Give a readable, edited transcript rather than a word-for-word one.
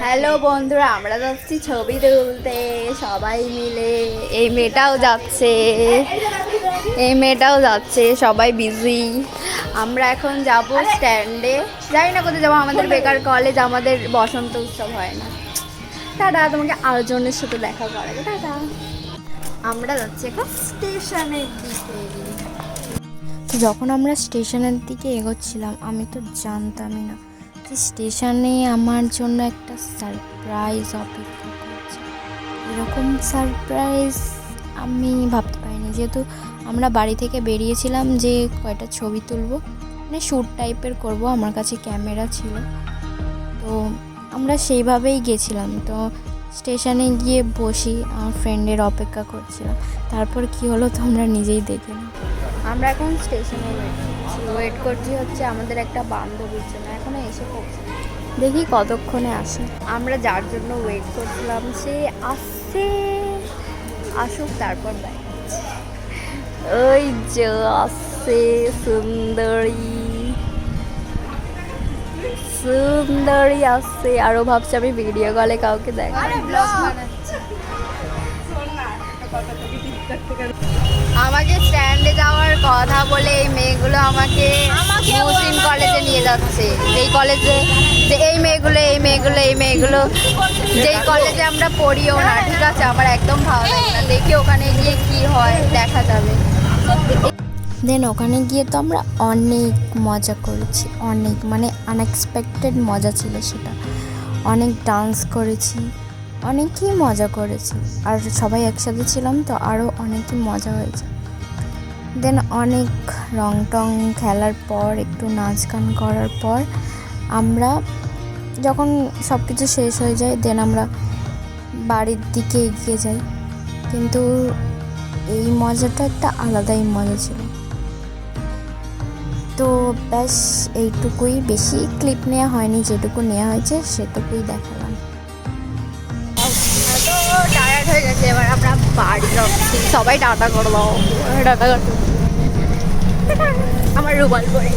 Hello বন্ধুরা, আমরা যাচ্ছি ছবি তুলতে সবাই মিলে। এই মেয়েটাও যাচ্ছে, সবাই বিজি। আমরা এখন যাব স্ট্যান্ডে, জানি না কোথায় যাবো। আমাদের বেকার কলেজ, আমাদের বসন্ত উৎসব হয় না। টাটা, তোমাকে আরেকজনের সাথে দেখা করাবো। টাটা। আমরা যাচ্ছি এখন স্টেশনের দিকে। যখন আমরা স্টেশনের দিকে এগোচ্ছিলাম, আমি তো জানতামই না যে স্টেশনে আমার জন্য একটা সারপ্রাইজ অপেক্ষা করছে। এরকম সারপ্রাইজ আমি ভাবতে পারিনি, যেহেতু আমরা বাড়ি থেকে বেরিয়েছিলাম যে কয়টা ছবি তুলবো, মানে শ্যুট টাইপের করব। আমার কাছে ক্যামেরা ছিল, তো আমরা সেইভাবেই গেছিলাম। তো স্টেশনে গিয়ে বসি, আমার ফ্রেন্ডের অপেক্ষা করছিলাম। তারপর কি হলো তোমরা নিজেই দেখে নাও। আমরা এখন স্টেশনে ওয়েট করছি হচ্ছে আমাদের একটা বান্ধবীর জন্য। এখনও এসে পড়ছে, দেখি কতক্ষণে আসে। আমরা যার জন্য ওয়েট করছিলাম সে আসুক, তারপর দেখাচ্ছি। ওই যে আসছে সুন্দরী আসছে। আরও ভাবছি আমি ভিডিও কলে কাউকে দেখা। আমাকে স্ট্যান্ডে যাওয়ার কথা বলে এই মেয়েগুলো আমাকে মুসলিম কলেজে নিয়ে যাচ্ছে। যেই কলেজে যে এই মেয়েগুলো যেই কলেজে আমরা পড়িও না, ঠিক আছে? আমার একদম ভালো লাগে না। দেখি ওখানে গিয়ে কি হয়, দেখা যাবে। দেন ওখানে গিয়ে তো আমরা অনেক মজা করেছি, অনেক, মানে আনএক্সপেক্টেড মজা ছিল সেটা। অনেক ডান্স করেছি, অনেকই মজা করেছি। আর সবাই একসাথে ছিলাম তো আরও অনেকই মজা হয়েছে। দেন অনেক রং টং খেলার পর, একটু নাচ গান করার পর, আমরা যখন সব কিছু শেষ হয়ে যায়, দেন আমরা বাড়ির দিকে এগিয়ে যাই। কিন্তু এই মজাটা একটা আলাদাই মজা ছিল। তো ব্যাস এইটুকুই, বেশি ক্লিপ নেওয়া হয়নি, যেটুকু নেওয়া হয়েছে সেটুকুই দেখালাম। তো টায়ার্ড হয়ে গেছে, এবার আমরা বাড়ি যাচ্ছি। সবাই টাটা করে দাও, টাটা করতে আমার রুমাল করে।